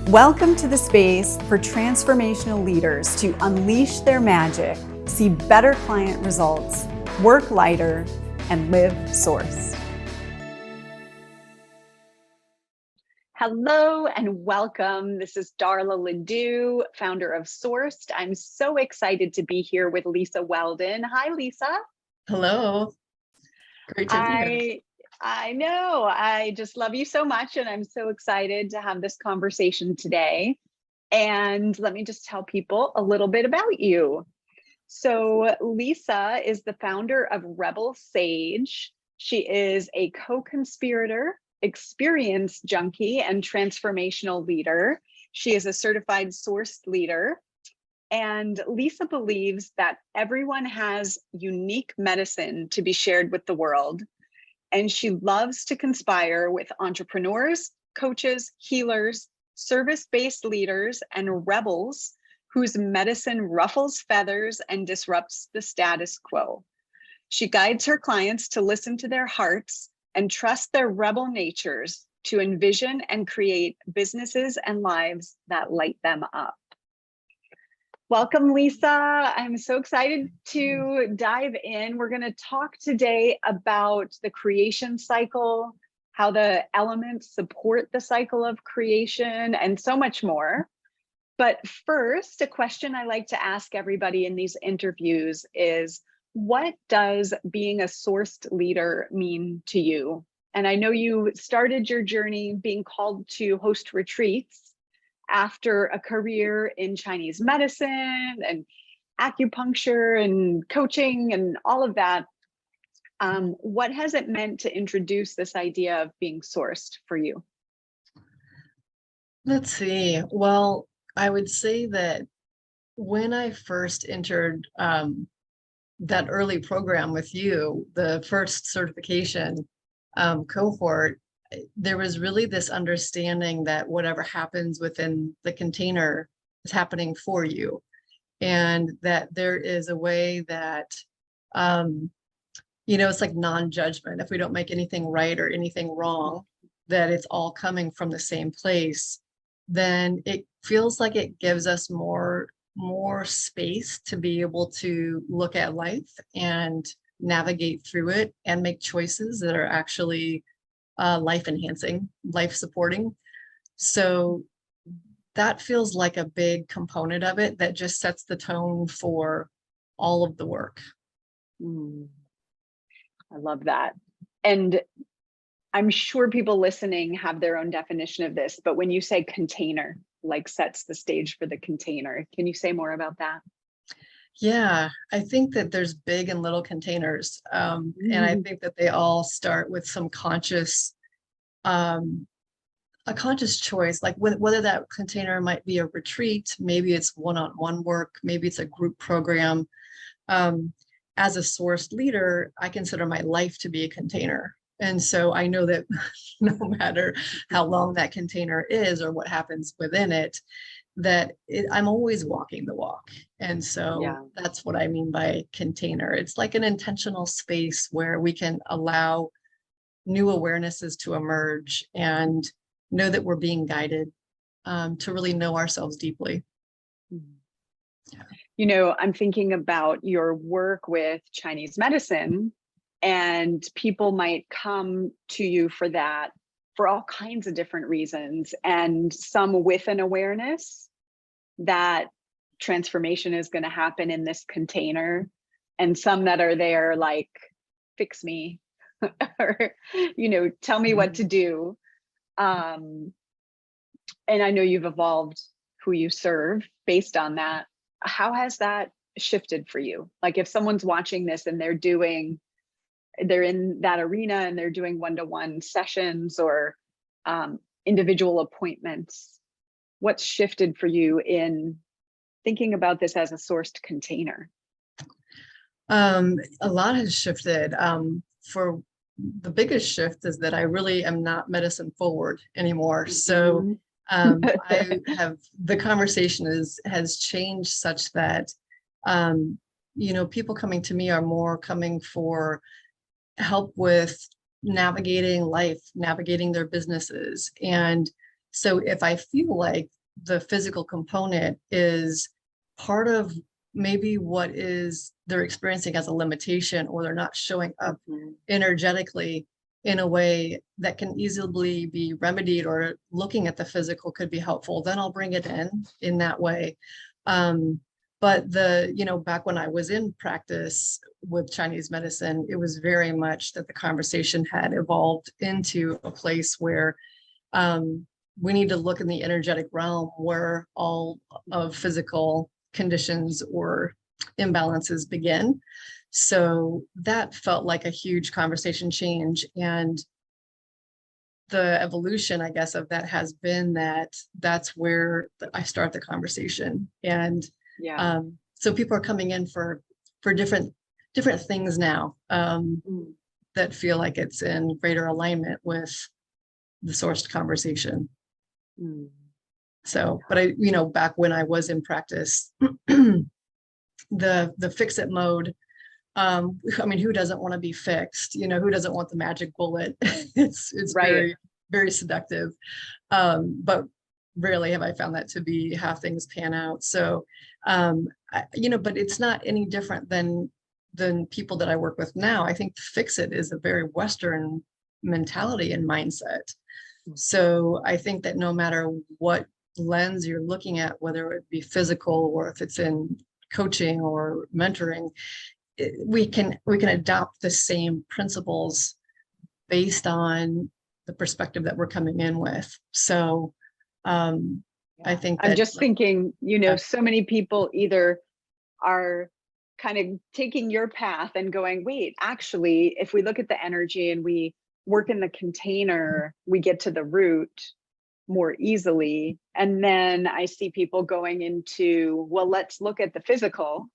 Welcome to the space for transformational leaders to unleash their magic, see better client results, work lighter, and live source. Hello and welcome. This is Darla LeDoux, founder of Sourced. I'm so excited to be here with Lisa Welden. Hi, Lisa. Hello. Great to be here. I know. I just love you so much, and I'm so excited to have this conversation today. And let me just tell people a little bit about you. So Lisa is the founder of Rebel Sage. She is a co-conspirator, experience junkie, and transformational leader. She is a certified sourced leader. And Lisa believes that everyone has unique medicine to be shared with the world. And she loves to conspire with entrepreneurs, coaches, healers, service-based leaders, and rebels whose medicine ruffles feathers and disrupts the status quo. She guides her clients to listen to their hearts and trust their rebel natures to envision and create businesses and lives that light them up. Welcome, Lisa. I'm so excited to dive in. We're going to talk today about the creation cycle, how the elements support the cycle of creation, and so much more. But first, a question I like to ask everybody in these interviews is, what does being a sourced leader mean to you? And I know you started your journey being called to host retreats after a career in Chinese medicine and acupuncture and coaching and all of that. What has it meant to introduce this idea of being sourced for you? Let's see. Well, I would say that when I first entered that early program with you, the first certification cohort, there was really this understanding that whatever happens within the container is happening for you, and that there is a way that, it's like non-judgment. If we don't make anything right or anything wrong, that it's all coming from the same place, then it feels like it gives us more space to be able to look at life and navigate through it and make choices that are actually life enhancing, life supporting. So that feels like a big component of it that just sets the tone for all of the work. I love that. And I'm sure people listening have their own definition of this, but when you say container, like sets the stage for the container, can you say more about that? Yeah, I think that there's big and little containers. And I think that they all start with some a conscious choice, like whether that container might be a retreat, maybe it's one-on-one work, maybe it's a group program. As a sourced leader, I consider my life to be a container. And so I know that no matter how long that container is or what happens within it, I'm always walking the walk. And so That's what I mean by container. It's like an intentional space where we can allow new awarenesses to emerge and know that we're being guided to really know ourselves deeply. You know, I'm thinking about your work with Chinese medicine, and people might come to you for that for all kinds of different reasons, and some with an awareness that transformation is going to happen in this container, and some that are there like, fix me, or, tell me what to do. And I know you've evolved who you serve based on that. How has that shifted for you? Like if someone's watching this and they're in that arena and they're doing one-to-one sessions or individual appointments, what's shifted for you in thinking about this as a sourced container? A lot has shifted. For the biggest shift is that I really am not medicine forward anymore. So the conversation has changed such that, people coming to me are more coming for help with navigating life, navigating their businesses. And So if I feel like the physical component is part of maybe what is they're experiencing as a limitation, or they're not showing up energetically in a way that can easily be remedied, or looking at the physical could be helpful, then I'll bring it in that way. But back when I was in practice with Chinese medicine, it was very much that the conversation had evolved into a place where we need to look in the energetic realm where all of physical conditions or imbalances begin. So that felt like a huge conversation change. And the evolution, I guess, of that has been that that's where I start the conversation. And so people are coming in for different things now that feel like it's in greater alignment with the sourced conversation. So, but back when I was in practice, the fix it mode, I mean, who doesn't want to be fixed? Who doesn't want the magic bullet? It's right. very, very seductive. But rarely have I found that to be how things pan out. So, but it's not any different than people that I work with now. I think fix it is a very Western mentality and mindset. So I think that no matter what lens you're looking at, whether it be physical or if it's in coaching or mentoring, we can adopt the same principles based on the perspective that we're coming in with. So I think that, I'm just thinking, so many people either are kind of taking your path and going, wait, actually, if we look at the energy and we work in the container, we get to the root more easily. And then I see people going into, well, let's look at the physical,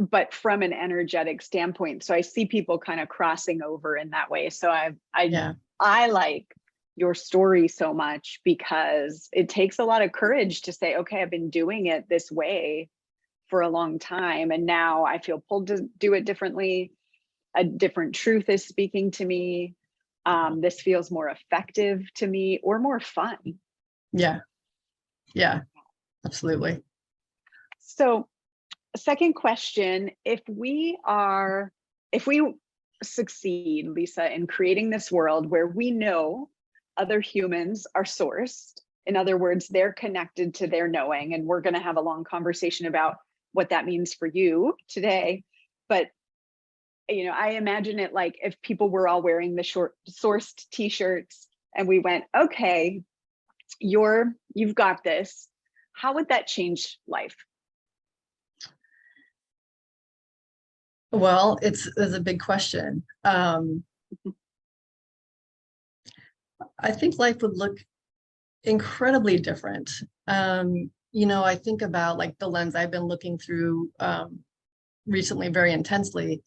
but from an energetic standpoint. So I see people kind of crossing over in that way. So I like your story so much because it takes a lot of courage to say, okay, I've been doing it this way for a long time, and now I feel pulled to do it differently. A different truth is speaking to me. This feels more effective to me, or more fun. Yeah, absolutely. So, second question, if we succeed, Lisa, in creating this world where we know other humans are sourced, in other words, they're connected to their knowing, and we're going to have a long conversation about what that means for you today. But I imagine it like if people were all wearing the sourced t-shirts and we went, okay, you've got this. How would that change life? Well, it's a big question. I think life would look incredibly different. I think about like the lens I've been looking through recently very intensely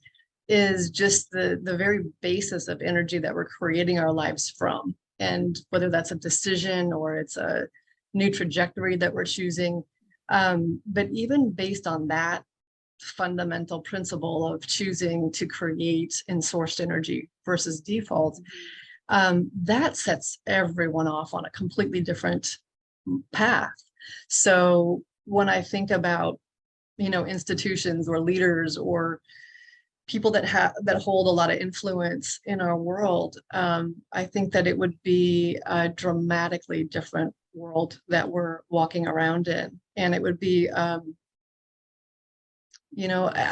is just the very basis of energy that we're creating our lives from. And whether that's a decision or it's a new trajectory that we're choosing. But even based on that fundamental principle of choosing to create in sourced energy versus default, that sets everyone off on a completely different path. So when I think about, institutions or leaders or people that hold a lot of influence in our world, I think that it would be a dramatically different world that we're walking around in. And it would be, I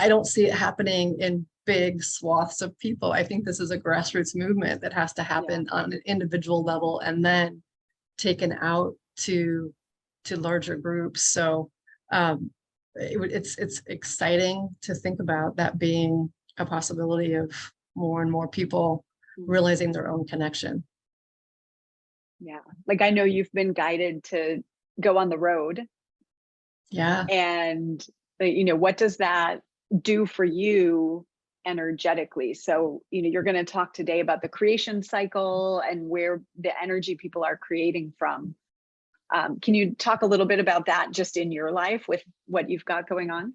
don't see it happening in big swaths of people. I think this is a grassroots movement that has to happen on an individual level and then taken out to larger groups. So it's exciting to think about that being a possibility of more and more people realizing their own connection. Yeah. Like I know you've been guided to go on the road. Yeah. And, what does that do for you energetically? So, you're going to talk today about the creation cycle and where the energy people are creating from. Can you talk a little bit about that just in your life with what you've got going on?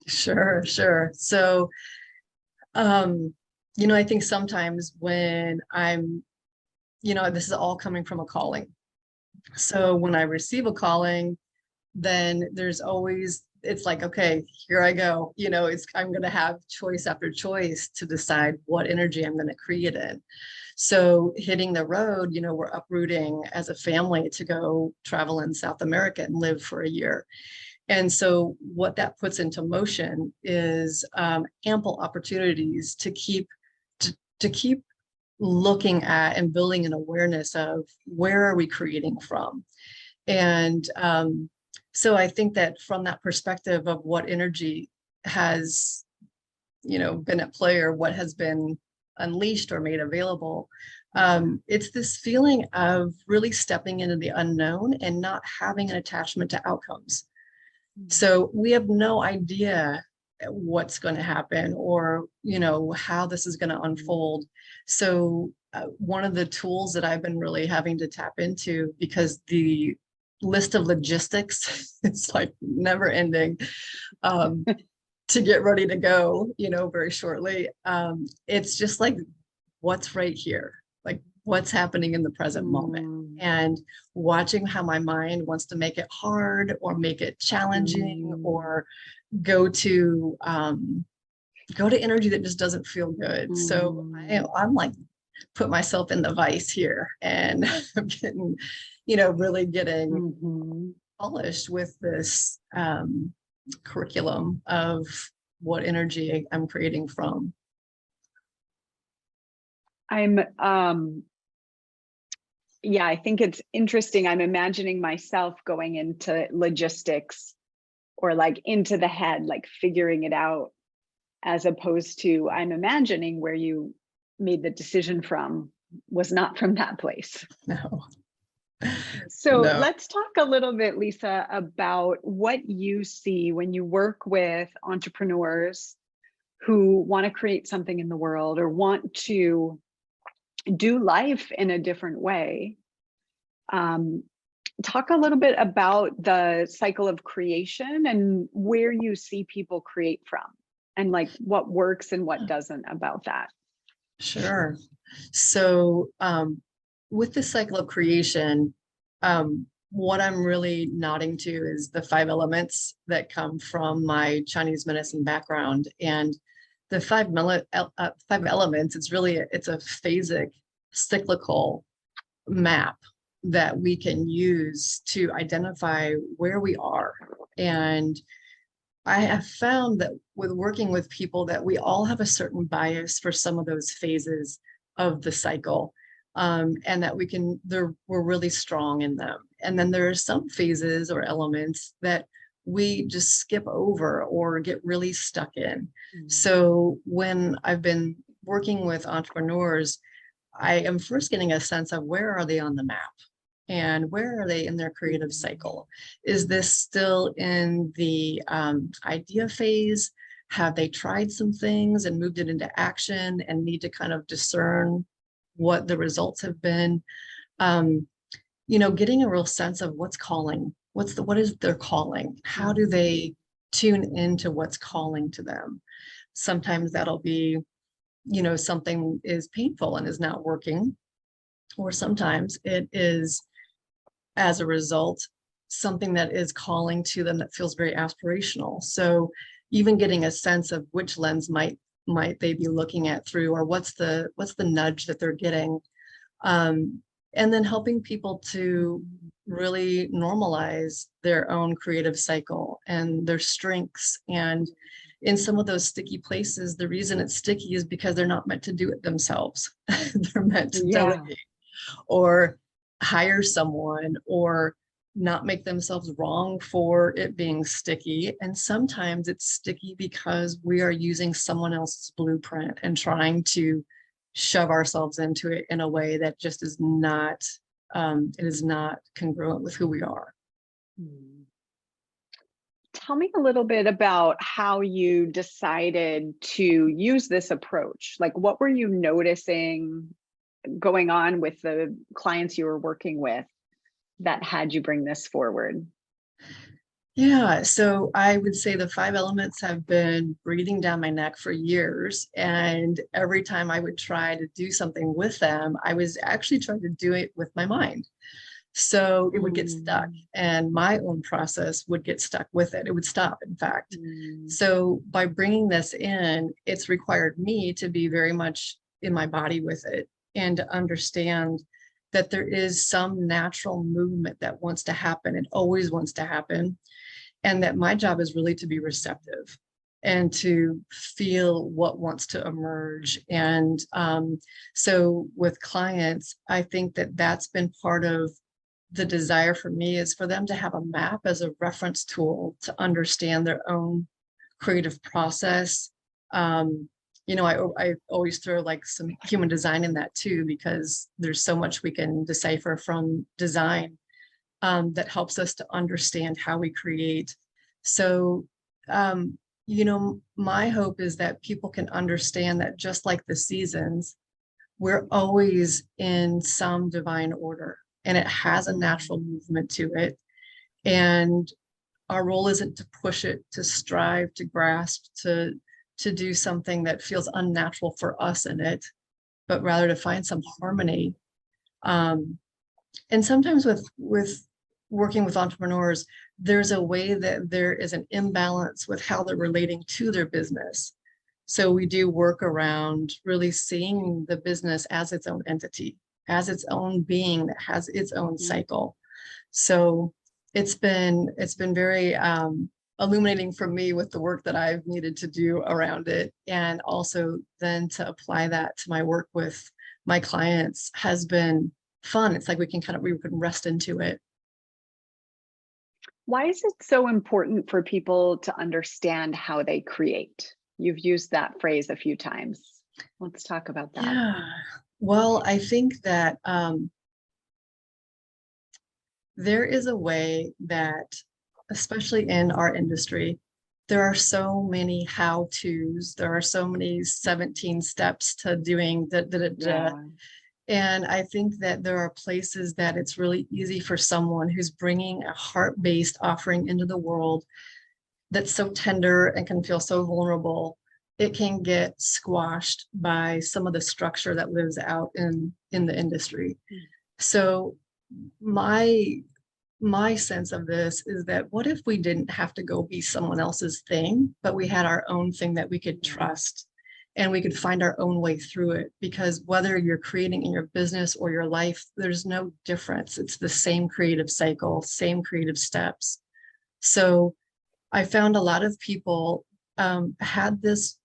Sure. So, I think sometimes when I'm, this is all coming from a calling. So when I receive a calling, then there's always, it's like, okay, here I go. I'm going to have choice after choice to decide what energy I'm going to create in. So hitting the road, we're uprooting as a family to go travel in South America and live for a year. And so what that puts into motion is ample opportunities to keep looking at and building an awareness of where are we creating from. And so I think that from that perspective of what energy has, been at play, or what has been unleashed or made available, it's this feeling of really stepping into the unknown and not having an attachment to outcomes. So we have no idea what's going to happen, or, how this is going to unfold. So one of the tools that I've been really having to tap into, because the list of logistics it's like never ending, to get ready to go, very shortly. It's just like, what's right here? Like, what's happening in the present moment, and watching how my mind wants to make it hard or make it challenging, or go to energy that just doesn't feel good. So I'm like, put myself in the vice here, and I'm getting, really getting polished with this curriculum of what energy I'm creating from. Yeah, I think it's interesting. I'm imagining myself going into logistics, or like into the head, like figuring it out, as opposed to, I'm imagining where you made the decision from was not from that place. No. So No. let's talk a little bit, Lisa, about what you see when you work with entrepreneurs who want to create something in the world, or want to do life in a different way. Talk a little bit about the cycle of creation and where you see people create from, and like what works and what doesn't about that. Sure. So with the cycle of creation, what I'm really nodding to is the 5 elements that come from my Chinese medicine background. And the 5 elements, it's a phasic, cyclical map that we can use to identify where we are. And I have found that with working with people, that we all have a certain bias for some of those phases of the cycle, and that we're really strong in them. And then there are some phases or elements that we just skip over or get really stuck in. So when I've been working with entrepreneurs, I am first getting a sense of where are they on the map, and where are they in their creative cycle? Is this still in the idea phase? Have they tried some things and moved it into action and need to kind of discern what the results have been? Getting a real sense of what's calling, what is their calling? How do they tune into what's calling to them? Sometimes that'll be, something is painful and is not working, or sometimes it is, as a result, something that is calling to them that feels very aspirational. So even getting a sense of which lens might they be looking at through, or what's the nudge that they're getting, and then helping people to really normalize their own creative cycle and their strengths. And in some of those sticky places, the reason it's sticky is because they're not meant to do it themselves. They're meant to delegate, or hire someone, or not make themselves wrong for it being sticky. And sometimes it's sticky because we are using someone else's blueprint and trying to shove ourselves into it in a way that just is not, it is not congruent with who we are. Tell me a little bit about how you decided to use this approach. Like, what were you noticing going on with the clients you were working with that had you bring this forward? Yeah, so I would say the 5 elements have been breathing down my neck for years. And every time I would try to do something with them, I was actually trying to do it with my mind. So it would get stuck, and my own process would get stuck with it. It would stop, in fact. So by bringing this in, it's required me to be very much in my body with it and to understand that there is some natural movement that wants to happen. It always wants to happen. And that my job is really to be receptive and to feel what wants to emerge. And so with clients, I think that that's been part of the desire for me, is for them to have a map as a reference tool to understand their own creative process. I always throw like some human design in that too, because there's so much we can decipher from design that helps us to understand how we create. So, my hope is that people can understand that just like the seasons, we're always in some divine order, and it has a natural movement to it. And our role isn't to push it, to strive, to grasp, to do something that feels unnatural for us in it, but rather to find some harmony. And sometimes with working with entrepreneurs, there's a way that there is an imbalance with how they're relating to their business. So we do work around really seeing the business as its own entity, as its own being that has its own cycle. So it's been very illuminating for me with the work that I've needed to do around it. And also then to apply that to my work with my clients has been fun. It's like we can rest into it. Why is it so important for people to understand how they create? You've used that phrase a few times. Let's talk about that. Yeah. Well, I think that there is a way that, especially in our industry, there are so many how-tos. There are so many 17 steps to doing Yeah. And I think that there are places that it's really easy for someone who's bringing a heart-based offering into the world that's so tender and can feel so vulnerable. It can get squashed by some of the structure that lives out in the industry. So my sense of this is that what if we didn't have to go be someone else's thing, but we had our own thing that we could trust, and we could find our own way through it? Because whether you're creating in your business or your life, there's no difference. It's the same creative cycle, same creative steps. So I found a lot of people had this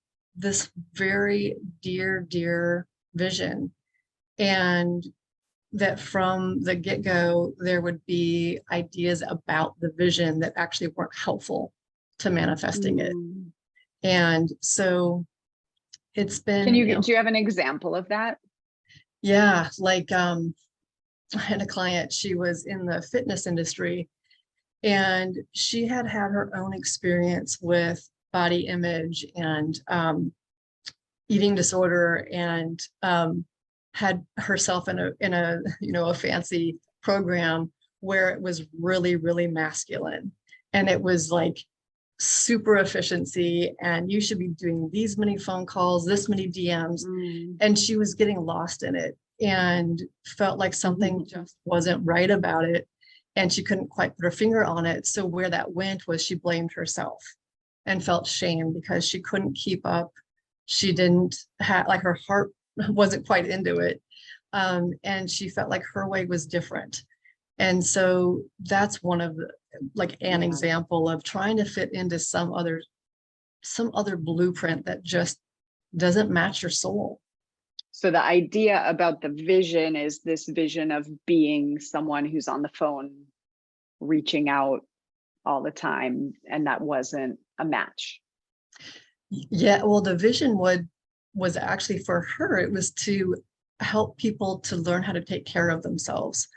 very dear vision, and that from the get-go, there would be ideas about the vision that actually weren't helpful to manifesting it. And so it's been, do you have an example of that? Yeah, like I had a client, she was in the fitness industry, and she had her own experience with body image and eating disorder, and had herself in a fancy program where it was really masculine, and it was like super efficiency, and you should be doing these many phone calls, this many DMs. And she was getting lost in it and felt like something just wasn't right about it, and she couldn't quite put her finger on it. So where that went was she blamed herself and felt shame because she couldn't keep up. She didn't have, like, her heart wasn't quite into it. And she felt like her way was different. And so that's one of the, like, an example of trying to fit into some other blueprint that just doesn't match your soul. So the idea about the vision is this vision of being someone who's on the phone, reaching out all the time, and that wasn't a match. Yeah, well, the vision was actually for her, it was to help people to learn how to take care of themselves,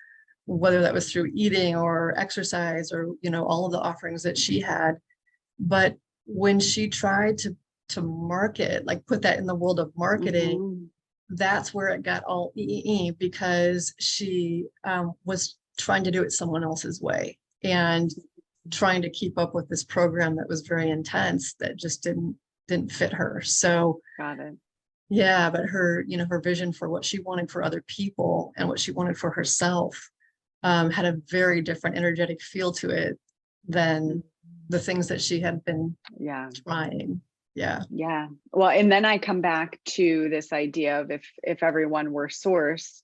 whether that was through eating or exercise or, all of the offerings that she had. But when she tried to market, like put that in the world of marketing, that's where it got all because she was trying to do it someone else's way and trying to keep up with this program that was very intense that just didn't fit her. So got it. Yeah, but her, her vision for what she wanted for other people and what she wanted for herself had a very different energetic feel to it than the things that she had been trying. Yeah. Yeah. Well, and then I come back to this idea of if everyone were sourced,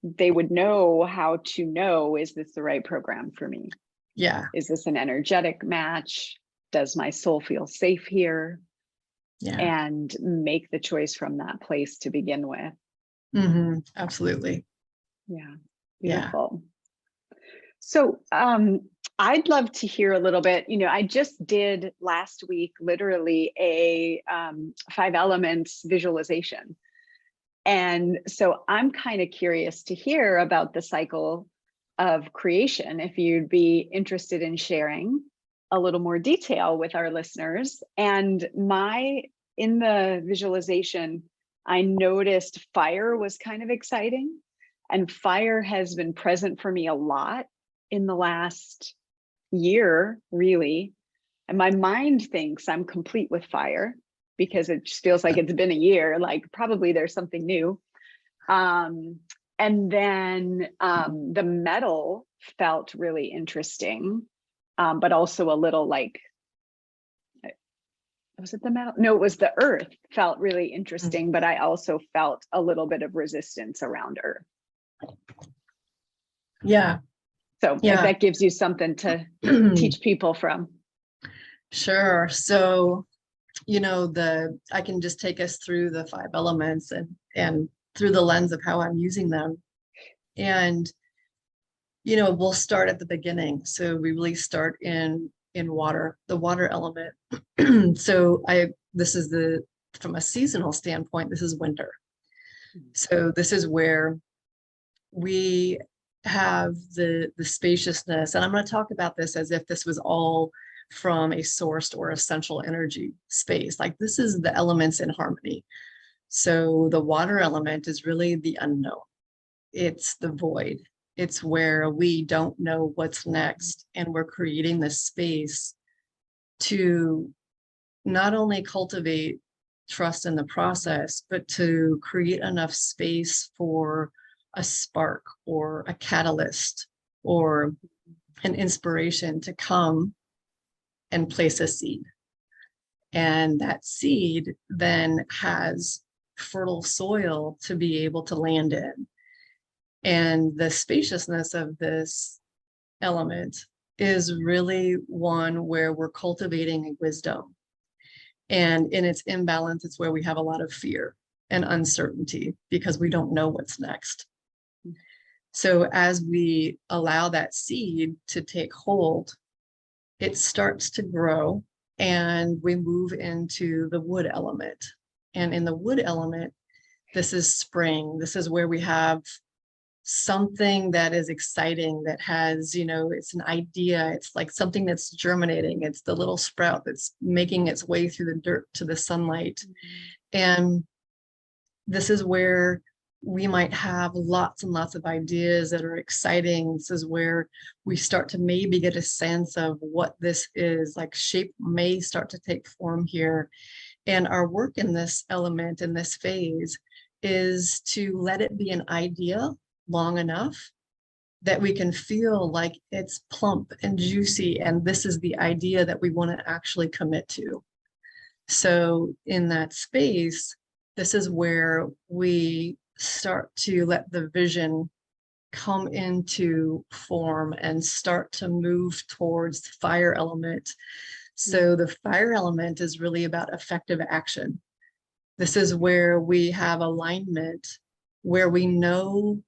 they would know how to know, is this the right program for me? Yeah. Is this an energetic match? Does my soul feel safe here? Yeah. And make the choice from that place to begin with. Absolutely. Yeah. Beautiful. So I'd love to hear a little bit, I just did last week, literally a 5 elements visualization. And so I'm kind of curious to hear about the cycle of creation, if you'd be interested in sharing a little more detail with our listeners. And in the visualization, I noticed fire was kind of exciting, and fire has been present for me a lot in the last year, really. And my mind thinks I'm complete with fire because it just feels like it's been a year, like probably there's something new. And then the metal felt really interesting, but also a little like, was it the metal? No, it was the earth felt really interesting, but I also felt a little bit of resistance around earth. Yeah. So if that gives you something to teach people from. Sure. So, I can just take us through the 5 elements and through the lens of how I'm using them. And, we'll start at the beginning. So we really start in water, the water element. So this is from a seasonal standpoint, this is winter. So this is where we have the spaciousness. And I'm going to talk about this as if this was all from a sourced or essential energy space. Like, this is the elements in harmony. So the water element is really the unknown. It's the void. It's where we don't know what's next. And we're creating this space to not only cultivate trust in the process, but to create enough space for a spark or a catalyst or an inspiration to come and place a seed. And that seed then has fertile soil to be able to land in. And the spaciousness of this element is really one where we're cultivating a wisdom. And in its imbalance, it's where we have a lot of fear and uncertainty because we don't know what's next. So as we allow that seed to take hold, it starts to grow and we move into the wood element. And in the wood element, this is spring. This is where we have something that is exciting, that has, it's an idea. It's like something that's germinating. It's the little sprout that's making its way through the dirt to the sunlight. And this is where we might have lots and lots of ideas that are exciting. This is where we start to maybe get a sense of what this is, like shape may start to take form here. And our work in this element, in this phase, is to let it be an idea long enough that we can feel like it's plump and juicy. And this is the idea that we want to actually commit to. So in that space, this is where we start to let the vision come into form and start to move towards the fire element. So the fire element is really about effective action. This is where we have alignment, where we know,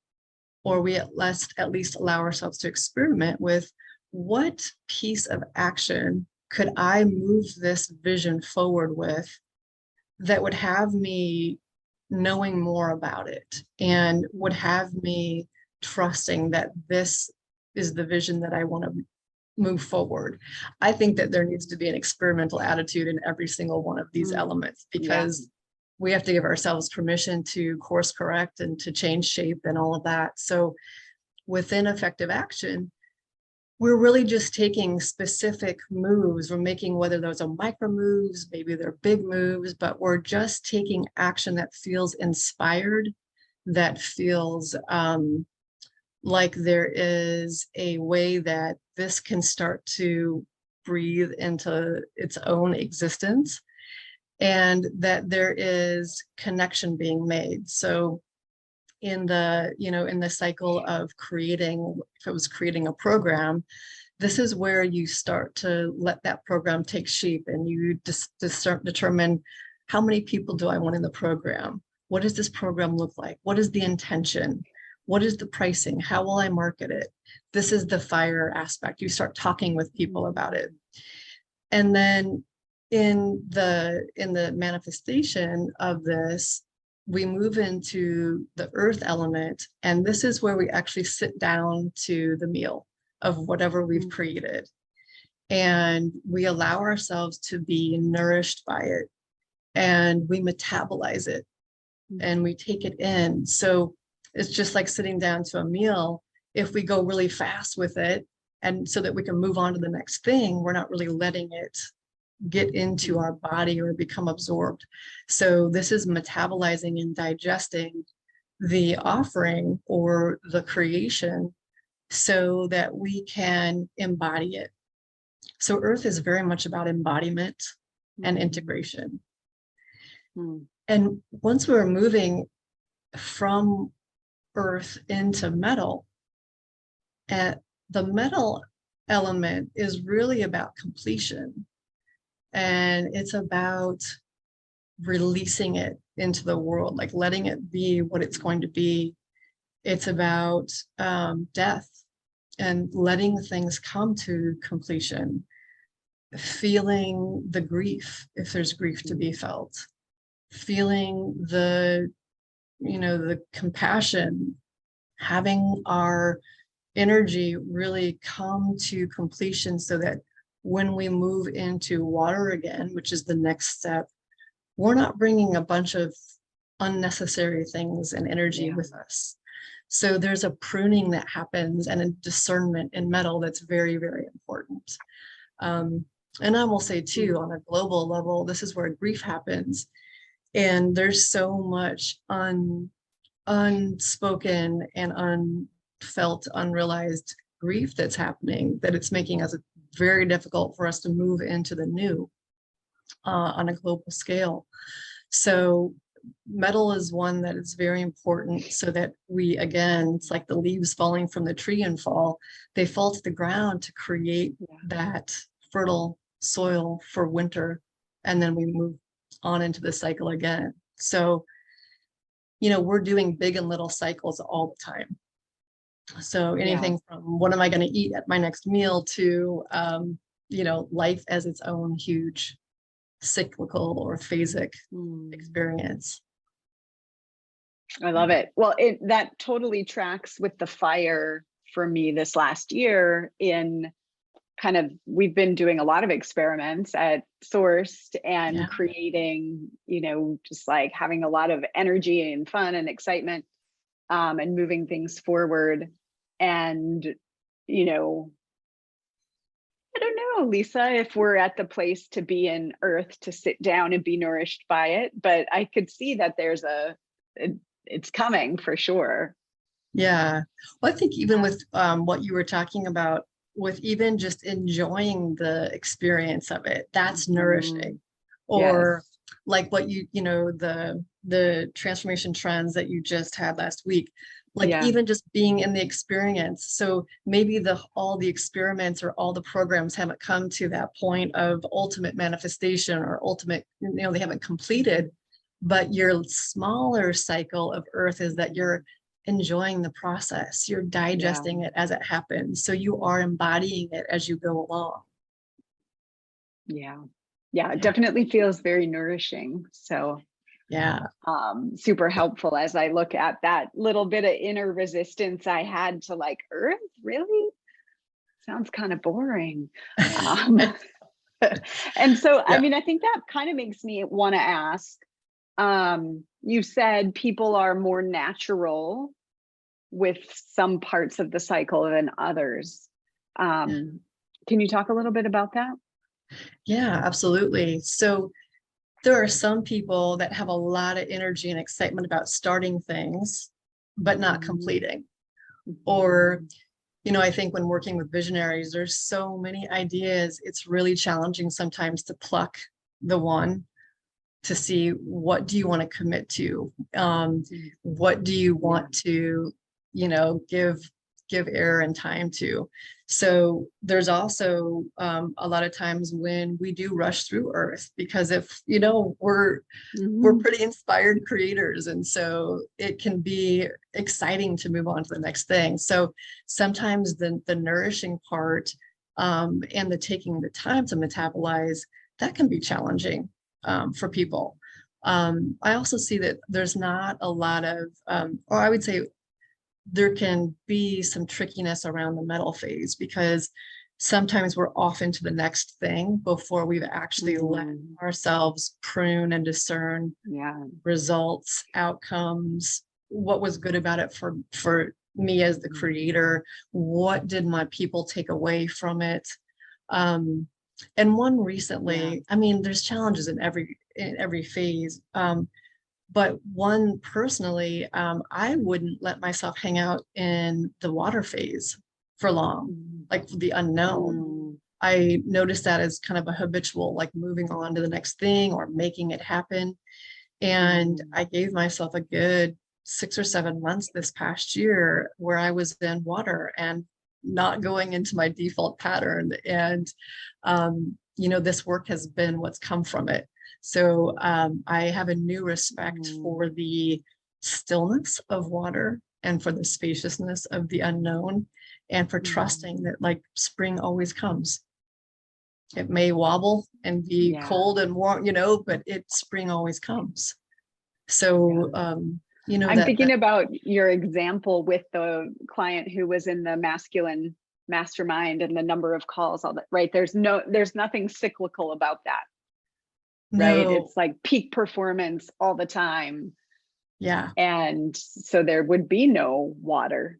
or we at least allow ourselves to experiment with, what piece of action could I move this vision forward with that would have me knowing more about it and would have me trusting that this is the vision that I want to move forward. I think that there needs to be an experimental attitude in every single one of these elements, because we have to give ourselves permission to course correct and to change shape and all of that. So within effective action, we're really just taking specific moves. We're making, whether those are micro moves, maybe they're big moves, but we're just taking action that feels inspired, that feels like there is a way that this can start to breathe into its own existence, and that there is connection being made. So in the, in the cycle of creating, if it was creating a program, this is where you start to let that program take shape, and you determine, how many people do I want in the program? What does this program look like? What is the intention? What is the pricing? How will I market it? This is the fire aspect. You start talking with people about it. And then in the manifestation of this, we move into the earth element, and this is where we actually sit down to the meal of whatever we've created, and we allow ourselves to be nourished by it, and we metabolize it, and we take it in. So it's just like sitting down to a meal. If we go really fast with it, and so that we can move on to the next thing, we're not really letting it get into our body or become absorbed. So this is metabolizing and digesting the offering or the creation so that we can embody it. So earth is very much about embodiment and integration. And once we're moving from earth into metal, the metal element is really about completion. And it's about releasing it into the world, like letting it be what it's going to be. It's about death and letting things come to completion, feeling the grief, if there's grief to be felt, feeling the compassion, having our energy really come to completion, so that when we move into water again, which is the next step, we're not bringing a bunch of unnecessary things and energy with us. So there's a pruning that happens and a discernment in metal that's very, very important. And I will say too, on a global level, this is where grief happens. And there's so much unspoken and unfelt, unrealized grief that's happening, that it's making us very difficult for us to move into the new on a global scale. So metal is one that is very important, so that we, again, it's like the leaves falling from the tree and fall. They fall to the ground to create that fertile soil for winter, and then we move on into the cycle again. So, we're doing big and little cycles all the time. So anything from what am I going to eat at my next meal to, life as its own huge cyclical or phasic experience. I love it. Well, that totally tracks with the fire for me this last year. In kind of, we've been doing a lot of experiments at Sourced and creating, just like having a lot of energy and fun and excitement, and moving things forward. And, I don't know, Lisa, if we're at the place to be in earth to sit down and be nourished by it, but I could see that there's it's coming for sure. Yeah. Well, I think even with what you were talking about, with even just enjoying the experience of it, that's nourishing. Or like what the transformation trends that you just had last week, like even just being in the experience. So maybe all the experiments or all the programs haven't come to that point of ultimate manifestation or ultimate, they haven't completed, but your smaller cycle of earth is that you're enjoying the process, you're digesting it as it happens. So you are embodying it as you go along. It definitely feels very nourishing. So super helpful as I look at that little bit of inner resistance I had to, like, earth really sounds kind of boring. And so I mean, I think that kind of makes me want to ask, you said people are more natural with some parts of the cycle than others. Can you talk a little bit about that? Yeah, absolutely. So there are some people that have a lot of energy and excitement about starting things, but not completing. Or, I think when working with visionaries, there's so many ideas. It's really challenging sometimes to pluck the one to see what do you want to commit to? What do you want to, give air and time to? So there's also a lot of times when we do rush through Earth because if, we're pretty inspired creators. And so it can be exciting to move on to the next thing. So sometimes the nourishing part and the taking the time to metabolize, that can be challenging for people. I also see that there's not a lot of, or I would say there can be some trickiness around the metal phase because sometimes we're off into the next thing before we've actually let ourselves prune and discern results, outcomes, what was good about it for me as the creator, what did my people take away from it. And one recently, I mean, there's challenges in every phase. But one personally, I wouldn't let myself hang out in the water phase for long, like the unknown. I noticed that as kind of a habitual, like moving on to the next thing or making it happen. And I gave myself a good 6 or 7 months this past year where I was in water and not going into my default pattern. And, this work has been what's come from it. So I have a new respect for the stillness of water and for the spaciousness of the unknown and for trusting that like spring always comes. It may wobble and be cold and warm, but spring always comes. So, I'm thinking about your example with the client who was in the masculine mastermind and the number of calls, all that, right? There's nothing cyclical about that. Right. No. It's like peak performance all the time. Yeah. And so there would be no water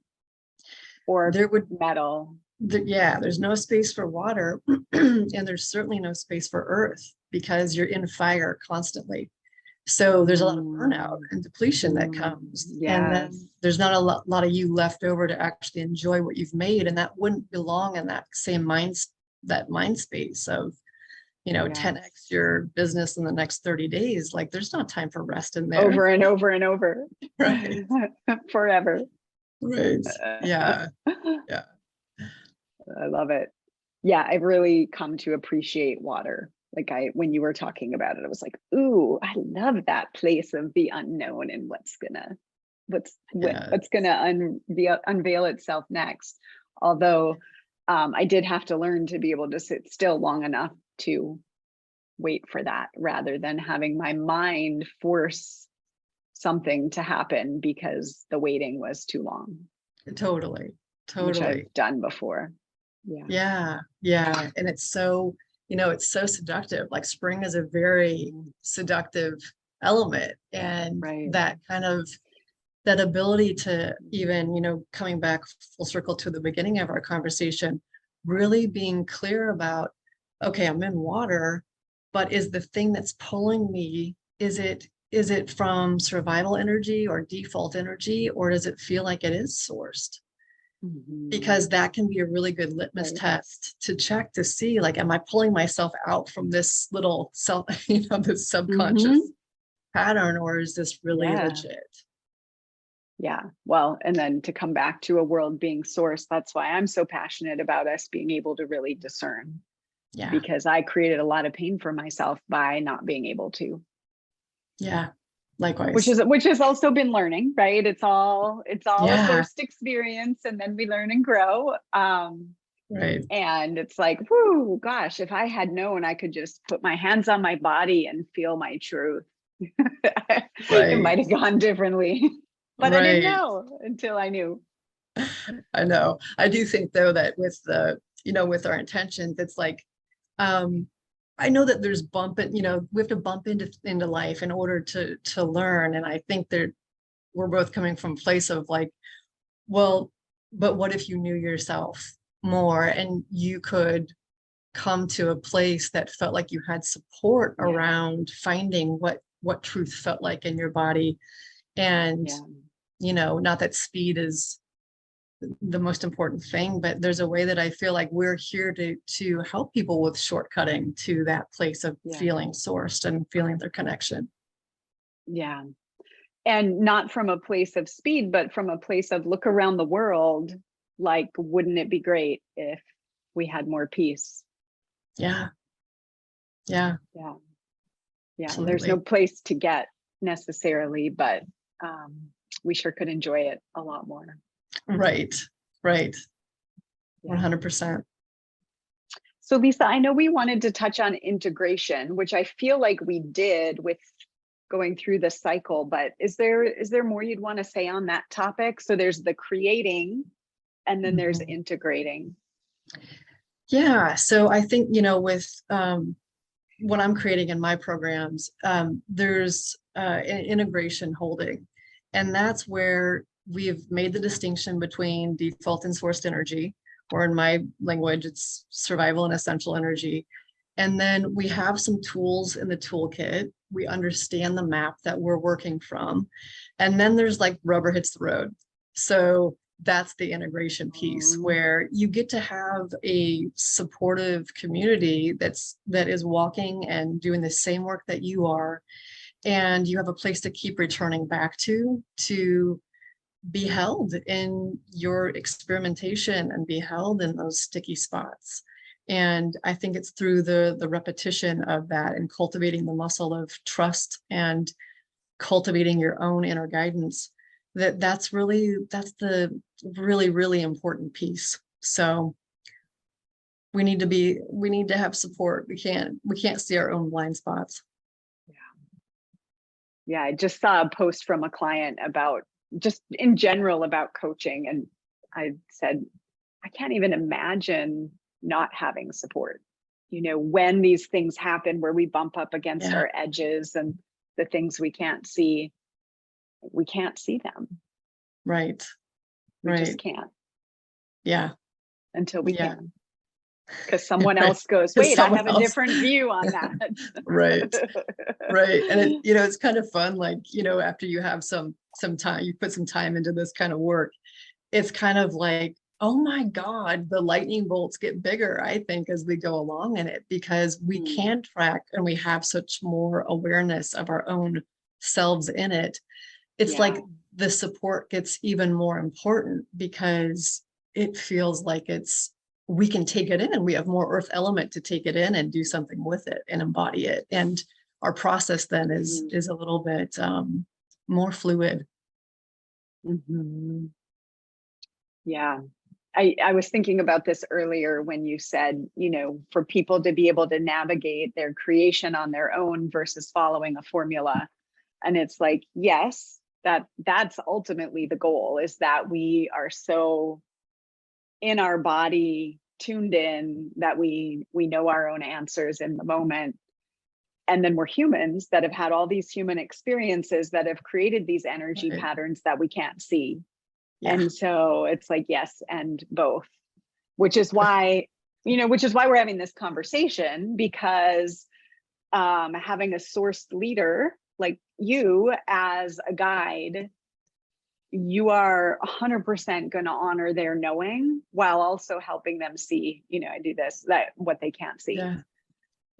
or metal. There's no space for water and there's certainly no space for earth because you're in fire constantly. So there's a lot of burnout and depletion that comes. And then there's not a lot of you left over to actually enjoy what you've made. And that wouldn't belong in that same mind space of 10x your business in the next 30 days. Like there's not time for rest in there. Over and over and over. Right. Forever. Right. Yeah. Yeah. I love it. Yeah. I've really come to appreciate water. Like when you were talking about it, I was like, ooh, I love that place of the unknown and what's gonna unveil itself next. Although I did have to learn to be able to sit still long enough to wait for that rather than having my mind force something to happen because the waiting was too long. Totally. Which I've done before. Yeah. And it's so, it's so seductive. Like spring is a very seductive element. And that kind of, that ability to even, coming back full circle to the beginning of our conversation, really being clear about, okay, I'm in water, but is the thing that's pulling me, is it from survival energy or default energy, or does it feel like it is sourced? Because that can be a really good litmus test to check to see, like, am I pulling myself out from this little self, this subconscious pattern, or is this really legit? Yeah. Well, and then to come back to a world being sourced, that's why I'm so passionate about us being able to really discern. Yeah. Because I created a lot of pain for myself by not being able to. Yeah. Likewise. Which has also been learning, right? It's all a first experience, and then we learn and grow. Right. And it's like, whoo, gosh, if I had known I could just put my hands on my body and feel my truth, it might have gone differently. But I didn't know until I knew. I know. I do think though that with the, with our intentions, it's like, I know that there's we have to bump into life in order to learn. And I think that we're both coming from a place of like, well, but what if you knew yourself more and you could come to a place that felt like you had support around finding what truth felt like in your body. And, not that speed is the most important thing, but there's a way that I feel like we're here to help people with shortcutting to that place of feeling sourced and feeling their connection. Yeah. And not from a place of speed, but from a place of look around the world. Like, wouldn't it be great if we had more peace? Yeah. Yeah. Yeah. Yeah. Absolutely. There's no place to get necessarily, but we sure could enjoy it a lot more. Right. Right. Yeah. 100%. So Lisa, I know we wanted to touch on integration, which I feel like we did with going through the cycle, but is there more you'd want to say on that topic? So there's the creating, and then there's integrating. Yeah. So I think, with what I'm creating in my programs, there's an integration holding. And that's where we've made the distinction between default and sourced energy, or in my language, it's survival and essential energy. And then we have some tools in the toolkit. We understand the map that we're working from. And then there's like rubber hits the road. So that's the integration piece, where you get to have a supportive community that is walking and doing the same work that you are. And you have a place to keep returning back to be held in your experimentation and be held in those sticky spots. And I think it's through the repetition of that and cultivating the muscle of trust and cultivating your own inner guidance, that's the really, really important piece. So we need to have support. We can't see our own blind spots. Yeah, I just saw a post from a client about just in general about coaching, and I said, I can't even imagine not having support. When these things happen where we bump up against our edges and the things we can't see them. Right. We just can't. Yeah. Until we can. Because someone else goes, wait, I have a different view on that. Right. Right. And it's kind of fun, like, after you have some time, you put some time into this kind of work, it's kind of like, oh my God, the lightning bolts get bigger, I think, as we go along in it, because we can track and we have such more awareness of our own selves in it. It's like the support gets even more important because it feels like we can take it in and we have more earth element to take it in and do something with it and embody it. And our process then is a little bit more fluid. Yeah. I was thinking about this earlier when you said, for people to be able to navigate their creation on their own versus following a formula. And it's like, yes, that's ultimately the goal, is that we are so in our body, tuned in, that we know our own answers in the moment. And then we're humans that have had all these human experiences that have created these energy patterns that we can't see. And so it's like, yes, and both, which is why we're having this conversation, because having a sourced leader like you as a guide, you are 100% going to honor their knowing while also helping them see, I do this, what they can't see.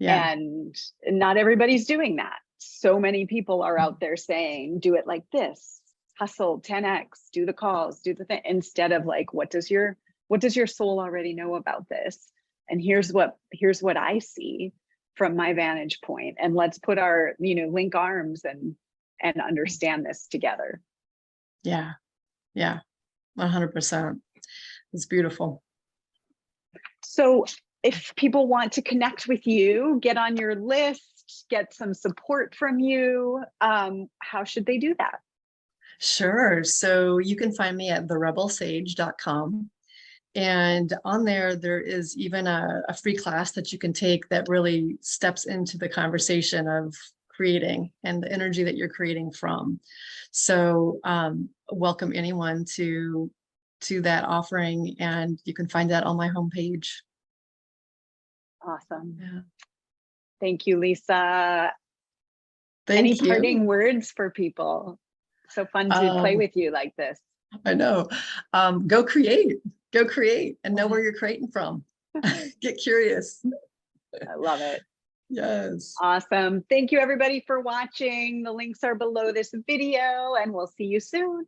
And not everybody's doing that. So many people are out there saying, do it like this, hustle 10x, do the calls, do the thing, instead of like, what does your soul already know about this? And here's what I see from my vantage point. And let's put our, link arms and understand this together. Yeah. 100%. It's beautiful. So if people want to connect with you, get on your list, get some support from you, how should they do that? Sure. So you can find me at therebelsage.com. And on there is even a free class that you can take that really steps into the conversation of creating and the energy that you're creating from. So welcome anyone to that offering, and you can find that on my homepage. Awesome. Yeah. Thank you, Lisa. Any parting words for people? So fun to play with you like this. I know. Go create and know where you're creating from. Get curious. I love it. Yes. Awesome. Thank you everybody for watching. The links are below this video and we'll see you soon.